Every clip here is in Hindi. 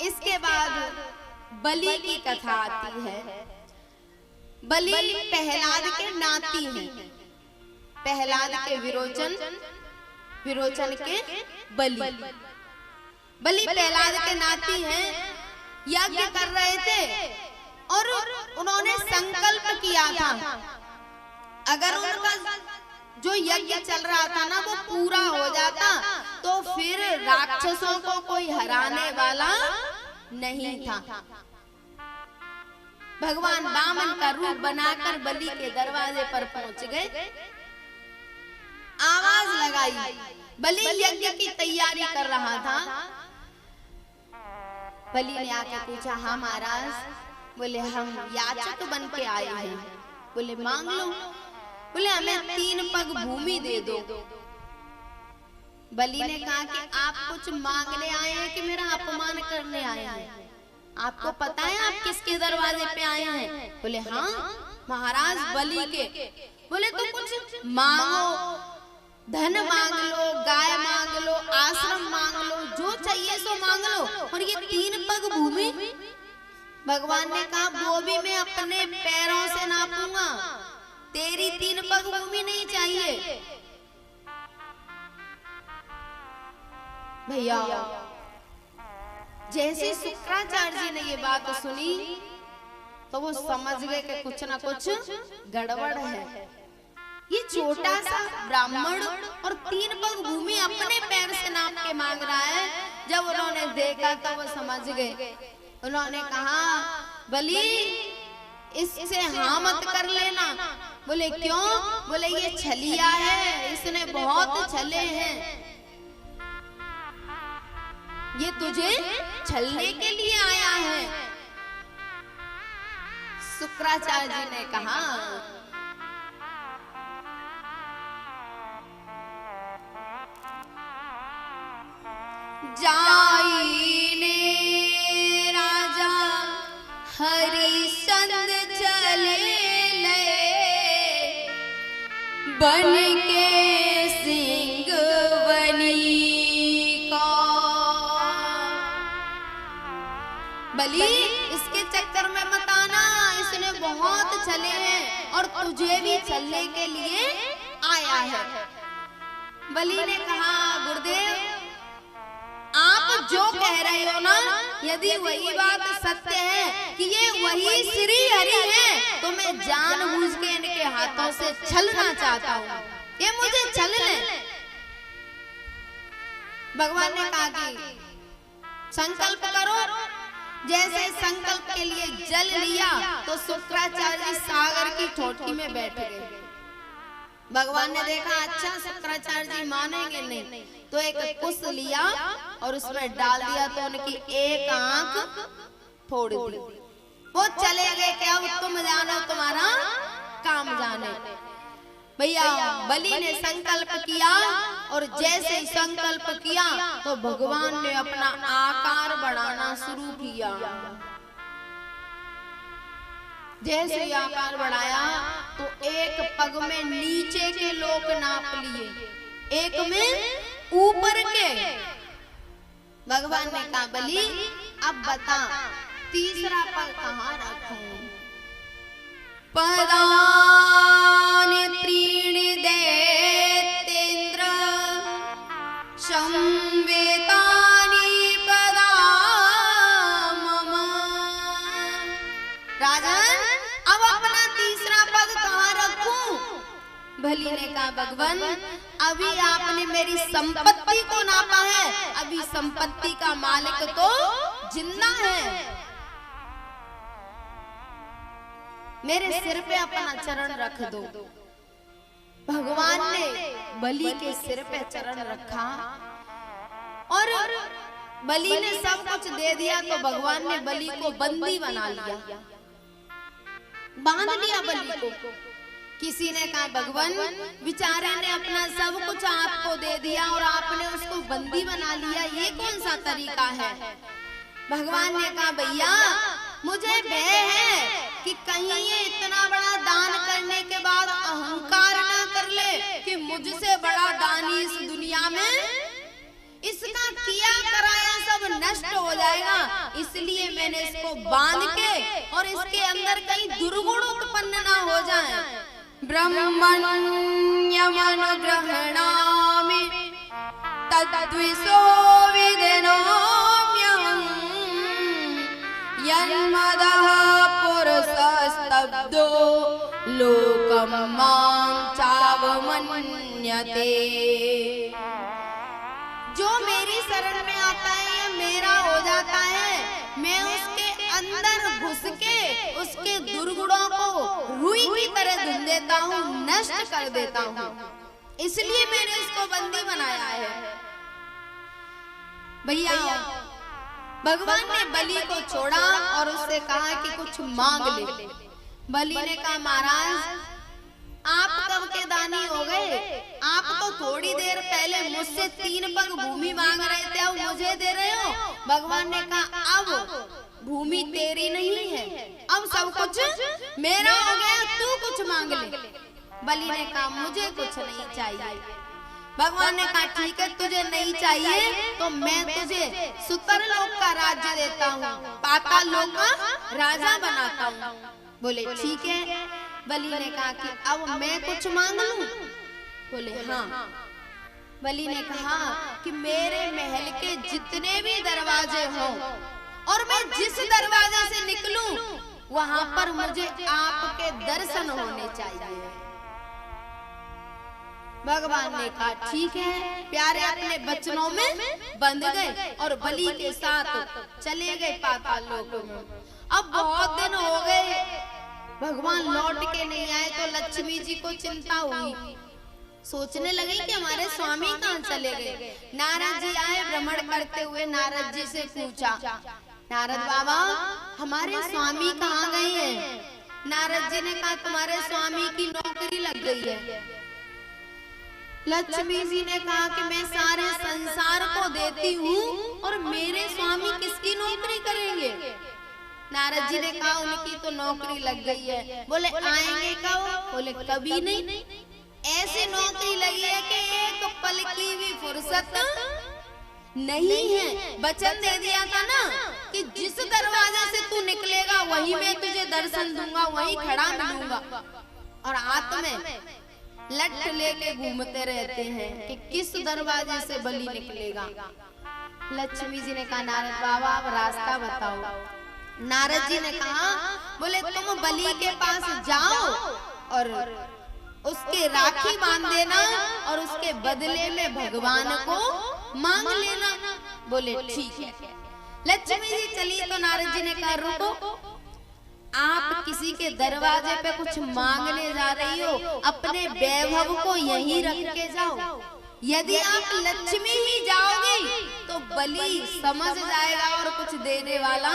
इसके बाद बलि की कथा आती है। बलि प्रहलाद के नाती हैं। प्रहलाद के विरोचन, विरोचन के बलि। बलि प्रहलाद के नाती हैं। यज्ञ कर रहे थे और उन्होंने संकल्प किया था अगर उनका जो यज्ञ चल रहा था ना वो पूरा हो जाता तो फिर राक्षसों को कोई हराने वाला नहीं था। भगवान वामन का रूप बनाकर बलि के दरवाजे पर पहुंच गए, आवाज लगाई। बलि यज्ञ की तैयारी कर रहा था। बलि ने आके पूछा, हाँ महाराज। बोले हम याचक बन के आए हैं। बोले मांग लो। बोले हमें 3 पग भूमि दे दो। बलि ने कहा कि आप कुछ मांगने आए हैं कि मेरा अपमान करने आए हैं? आपको पता है आप किसके दरवाजे पे आए हैं? बोले हाँ महाराज बलि के। बोले तो कुछ मांगो, धन मांग लो, गाय मांग लो, आश्रम मांग लो, जो चाहिए सो मांग लो, और ये 3 पग भूमि। भगवान ने कहा वो भी मैं अपने पैरों से नापूंगा, तेरी 3 पग भूमि नहीं चाहिए। भैया जैसे शुक्राचार्य जी ने ये बात सुनी तो वो समझ गए कि कुछ ना कुछ गड़बड़ है। ये छोटा सा ब्राह्मण और 3 पग भूमि अपने पैर से नाप के मांग रहा है। जब उन्होंने देखा तो वो समझ गए। उन्होंने कहा बलि इससे हाँ मत कर लेना। बोले क्यों? बोले ये छलिया है, इसने बहुत छले हैं, ये तुझे छलने के लिए आया है। शुक्राचार्य जी ने कहा जाइने राजा हरिश्चंद्र चले ले, बन के सिंह बनी का। बलि इसके चक्कर में मत आना, इसने बहुत छले हैं और तुझे भी छलने के लिए आया है। बलि ने कहा गुरुदेव आप जो कह रहे हो ना, यदि वही बात सत्य है कि ये वही श्री हरि है तो मैं जानबूझ के इनके हाथों से छलना चाहता हूँ, ये मुझे छल ले। भगवान ने कहा कि संकल्प करो। जैसे संकल्प के लिए जल लिया तो शुक्राचार्य सागर की ठोठी में बैठ गए। भगवान ने देखा अच्छा शुक्राचार्य जी मानेंगे नहीं, तो एक कुश लिया और उसमें डाल दिया तो उनकी एक आंख फोड़ दी। वो चले गए कि अब तुम जानो तुम्हारा काम जाने। भैया बलि ने संकल्प किया और जैसे ही संकल्प किया तो भगवान ने अपना आकार बढ़ाना शुरू किया। जैसे ही आकार बढ़ाया तो एक पग में नीचे के लोक नाप लिए, एक में ऊपर के। भगवान ने कहा बलि अब बता तीसरा पग कहाँ रखूं? पदानि त्रीणि दैत्येन्द्र संवेतानि पदा मम। राजन अब अपना तीसरा पद कहाँ रखूं? बलि ने कहा भगवान अभी आपने मेरी संपत्ति को नापा है, अभी संपत्ति का मालिक तो जिंदा है। मेरे सिर पे अपना चरण रख दो। भगवान ने बलि के सिर पे चरण रखा और बलि ने सब कुछ दे दिया तो भगवान ने बलि को बंदी बना लिया, बांध लिया बलि को। किसी ने कहा भगवान बेचारे ने अपना सब कुछ आपको दे दिया और आपने उसको बंदी बना लिया, ये कौन सा तरीका है? भगवान ने कहा भैया मुझे भय है कि कहीं ये इतना बड़ा दान करने के बाद अहंकार ना कर ले कि मुझसे बड़ा दानी इस दुनिया में, इसका किया कराया सब नष्ट हो जाएगा, इसलिए मैंने इसको बांध के और इसके अंदर कहीं दुर्गुण उत्पन्न ना हो जाए। ब्रह्मण्यमनुग्रहणामि तद्विषो विदिनोम्यहम् यन्मदः पुरुषस्तब्धो लोकं मां चावमन्यते। जो मेरी शरण में आता है या मेरा हो जाता है, मैं उसके अंदर घुस के उसके दुर्गुणों को रुई की तरह धुन देता हूँ, नष्ट कर देता हूँ। इसलिए मैंने इसको बंदी बनाया है। भैया, भगवान ने बलि को छोड़ा और उससे कहा कि कुछ मांग ले। बलि ने कहा, महाराज आप कब के दानी हो गए? आप तो थोड़ी देर पहले मुझसे 3 पग भूमि मांग रहे थे, अब मुझे दे रहे हो। भगवान ने कहा, अब भूमि तेरी नहीं है, अब सब कुछ मेरा हो गया, तू कुछ मांग ले। बलि ने कहा, मुझे कुछ नहीं चाहिए। भगवान ने कहा, ठीक है, तुझे नहीं चाहिए तो मैं तुझे सुतरलोक का राज्य देता हूँ, पाताल लोक का राजा बनाता हूँ। बोले ठीक है। बलि ने कहा कि अब मैं कुछ मांग लूं? बोले हाँ। बलि ने कहा कि मेरे महल के जितने भी दरवाजे हों और मैं जिस दरवाजे से निकलूं वहां पर मुझे आपके दर्शन होने चाहिए। भगवान ने कहा ठीक है। प्यारे अपने बचनों में बंध गए और बलि के साथ चले गए पाताल लोक में। अब बहुत दिन हो गए, भगवान लौट के नहीं आए तो लक्ष्मी जी को चिंता हुई। सोचने लगे कि हमारे स्वामी कहाँ चले गए। नारद जी आए, भ्रमण करते हुए नारद जी से पूछा, नारद बाबा हमारे स्वामी कहाँ गए हैं? नारद जी ने कहा, तुम्हारे स्वामी की नौकरी लग गई है। लक्ष्मी जी ने कहा कि मैं सारे संसार को देती हूँ और मेरे स्वामी किसकी नौकरी करेंगे? नारद जी ने कहा, उनकी तो नौकरी लग गई है। बोले आएंगे कब? बोले कभी नहीं, ऐसी नौकरी लगी है कि एक पल की भी फुर्सत नहीं है। वचन दे दिया था ना कि जिस दरवाजे से तू निकलेगा वहीं मैं तुझे दर्शन दूंगा, वहीं खड़ा मिलूंगा। और हाथ में लठ लेके घूमते रहते हैं कि किस दरवाजे से बलि निकलेगा। लक्ष्मी जी ने कहा, नारद बाबा आप रास्ता बताओ। नारद जी ने कहा, बोले तुम बलि के पास जाओ और उसके राखी बांध देना और उसके बदले में भगवान को मांग लेना। बोले ठीक है। लक्ष्मी जी चली तो नारद जी ने कहा, रुको, आप किसी के दरवाजे पे कुछ मांगने जा रही हो, अपने वैभव को यहीं रख के जाओ। यदि आप लक्ष्मी ही जाओगे तो बलि समझ जाएगा और कुछ देने वाला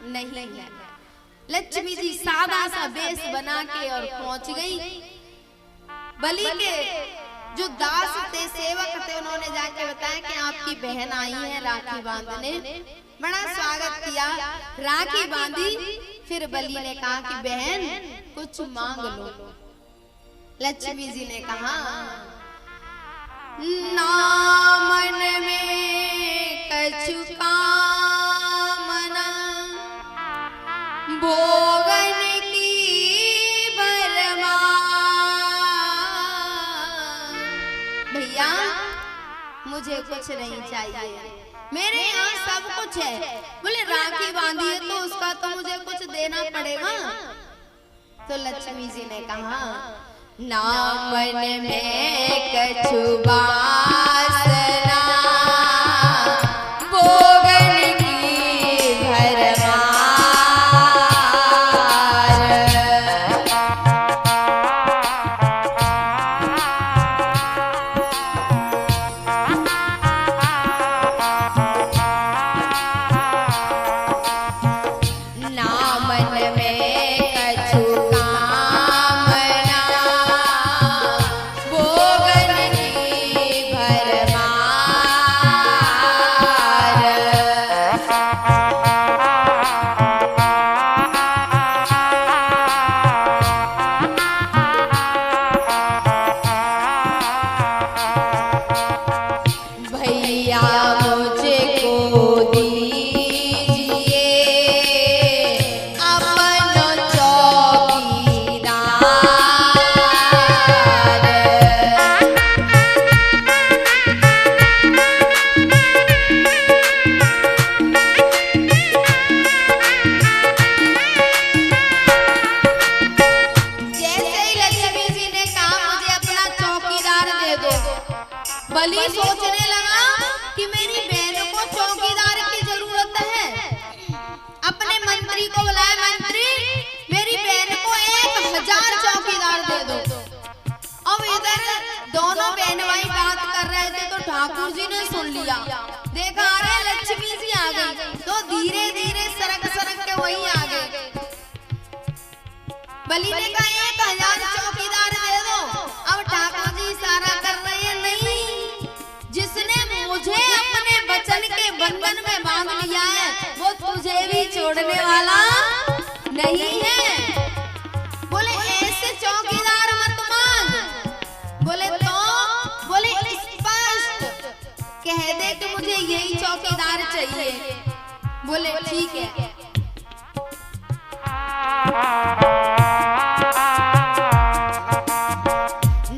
नहीं है। लक्ष्मी जी सादा सा वेश बना के और पहुंच गई। बलि के जो दास थे, सेवक थे, उन्होंने जाके बताया कि आपकी बहन आई है राखी बांधने। बड़ा स्वागत किया, राखी बांधी। फिर बलि ने कहा कि बहन कुछ मांग लो। लक्ष्मी जी ने कहा, ना मन में कछु कामना भोगन की बरमान। भैया मुझे कुछ नहीं चाहिए, मेरे यहाँ सब कुछ है। बोले राखी बांधी है तो उसका तो मुझे कुछ देना पड़ेगा। तो लक्ष्मी जी ने कहा, ना मन में कछु वासना भोगन की भरमार। भरमा कि मेरी बहन को चौकीदार की जरूरत है। अपने मंत्री को बुलाया, मंत्री मेरी बहन को 1000 चौकीदार दे दो। अब इधर दोनों बहन भाई बात कर रहे थे तो ठाकुर जी ने सुन लिया, देखा अरे लक्ष्मी जी आ गई, तो धीरे धीरे सरक सरक के वहीं आ गए। बलि ने कहा 1000 चौकीदार दे दो। अब ठाकुर जी इशारा कर रहे हैं, नहीं, जिसने मुझे अपने वचन के बंधन में बांध लिया है वो तुझे भी छोड़ने वाला नहीं है। बोले ऐसे चौकीदार मत मांग। बोले तो बोले स्पष्ट कह दे कि मुझे यही चौकीदार चाहिए। बोले ठीक है।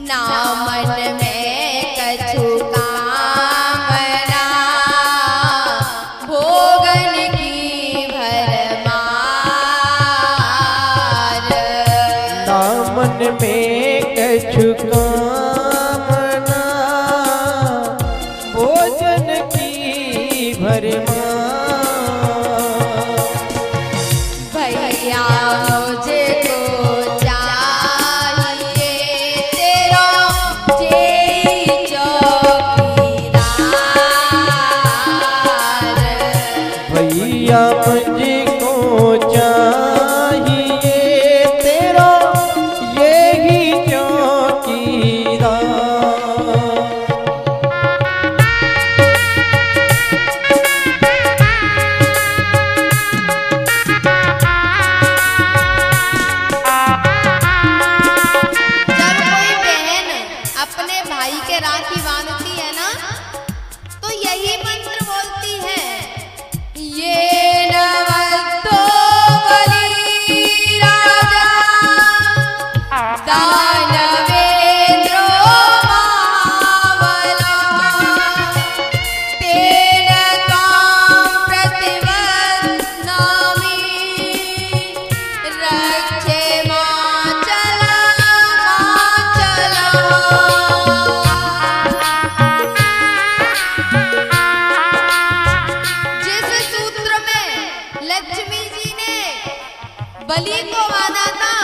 ना मन में कछु कामना, भोगन की भरमार। ना मन में कछु कामना, भोजन की भरमार। भैया मुझको चाहिए तेरा जेई चौकीदार। भैया मुझको चाहिए तेरा यही चौकीदार। अपने भाई के राखी बांधती है ना तो यही मंत्र बोलती है, ये नवतो बलि राजा दानवेंद्रो महाबला, तेन काम प्रतिवत नामी, रक्षे माचला माचला। लक्ष्मी जी ने बलि को बांधा था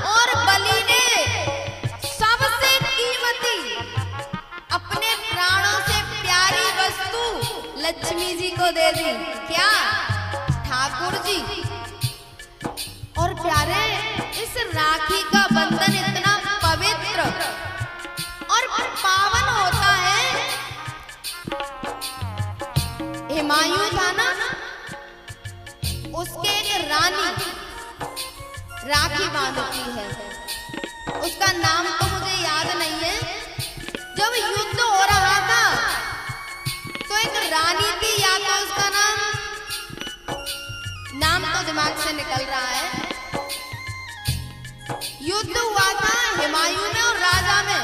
और बलि ने सबसे कीमती अपने प्राणों से प्यारी वस्तु लक्ष्मी जी को दे दी। क्या? ठाकुर जी। और प्यारे इस राखी का बंधन इतना पवित्र और पावन होता है। हुमायूं था ना, उसके एक रानी राखी बांधती है, उसका नाम तो मुझे याद नहीं है। जब युद्ध हो रहा था तो एक रानी थी, या तो उसका नाम तो दिमाग से निकल रहा है। युद्ध हुआ था हुमायूं में और राजा में,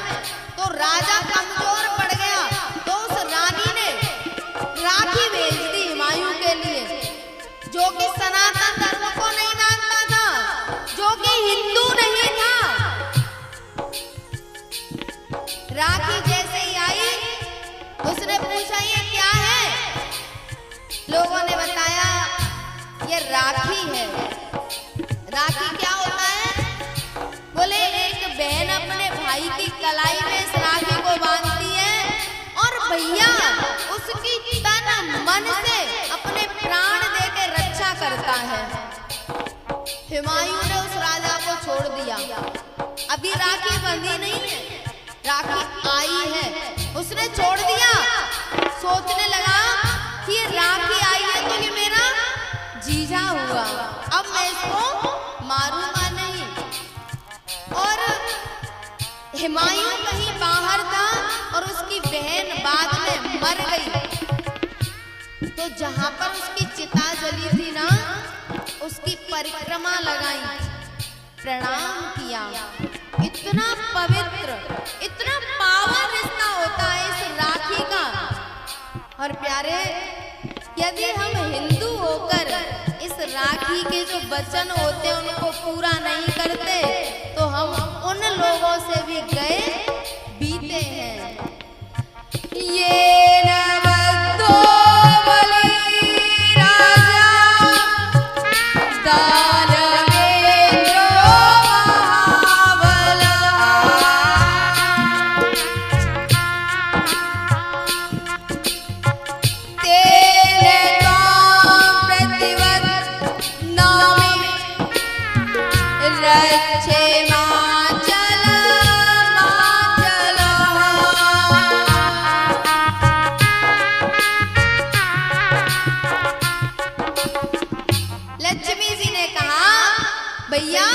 तो राजा कमजोर पड़ गया तो उस रानी ने राखी भेज दी हुमायूं के लिए, जो कि सनातन धर्म को नहीं मानता था, जो कि हिंदू नहीं था। राखी जैसे ही आई उसने पूछा ये क्या है? लोगों ने बताया ये राखी है। राखी क्या होता है? बोले एक बहन अपने भाई की कलाई में इस राखी को बांधती है और भैया उसकी तन मन से अपने प्राण दे के रक्षा करता है। हुमायूं ने उस राजा को छोड़ दिया। अभी राखी बंधी नहीं है, राखी आई है, उसने छोड़ दिया। सोचने लगा कि ये राखी आई है तो ये मेरा जीजा हुआ, अब मैं इसको मारूंगा नहीं। और हुमायूं कहीं बाहर था और उसकी बहन बाद में मर गई, तो जहां पर उसकी चिता जली थी ना, उसकी परिक्रमा लगाई, प्रणाम किया। इतना पवित्र, इतना पावन रिश्ता होता है इस राखी का। और प्यारे, यदि हम हिंदू होकर इस राखी के जो वचन होते हैं उनको पूरा नहीं करते तो हम उन लोगों से भी गए बीते हैं। ये नवतो लक्ष्मीमाचल माचल। लक्ष्मी जी ने कहा भैया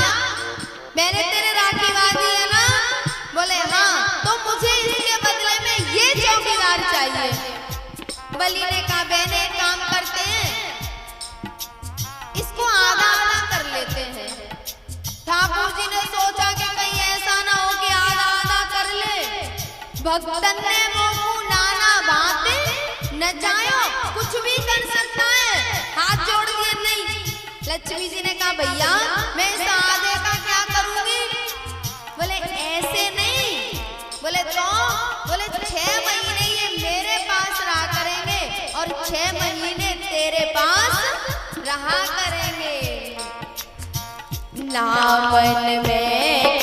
मैंने तेरे राखी बांधी है ना? बोले हाँ, तो मुझे इसके बदले में ये चौकीदार चाहिए। बलि ने कहा बहने एक काम करते हैं, इसको आधा आधा कर लेते हैं। ठाकुर जी ने सोचा कि कहीं ऐसा ना हो कि आधा आधा कर ले। भक्तन ने मोहू नाना भांति नचायो, कुछ भी कर सकता है। हाथ जोड़ दिए नहीं। लक्ष्मी जी ने कहा भैया मैं इस आधे का क्या करूंगी? बोले ऐसे नहीं। बोले तो? बोले 6 महीने ये मेरे पास रहा करेंगे और 6 महीने तेरे पास रहा करेंगे। ना मन में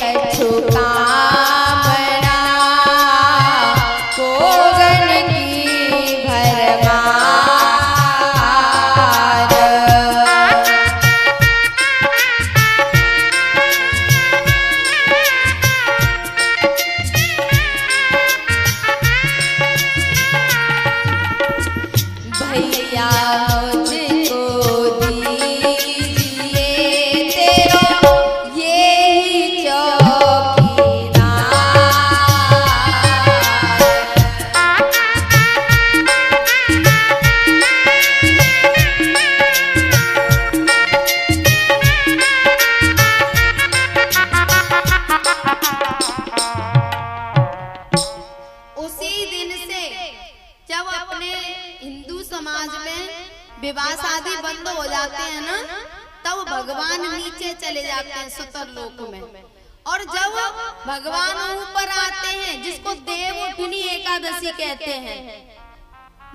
कछु कामना, कोगन की भरमार। भैया मुझको दीजिए तेरो यही चौकीदार। उसी दिन से जब अपने हिंदू समाज में विवाह शादी बंद हो जाते हैं ना, तब भगवान नीचे चले जाते हैं सुतर लोक में। और जब भगवान ऊपर आते हैं, जिसको देवउठनी एकादशी कहते हैं,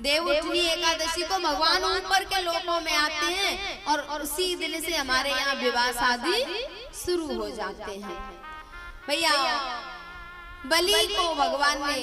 देवउठनी एकादशी को भगवान ऊपर के लोकों में आते हैं और उसी दिन से हमारे यहाँ विवाह शादी शुरू हो जाते हैं। भैया बलि को भगवान ने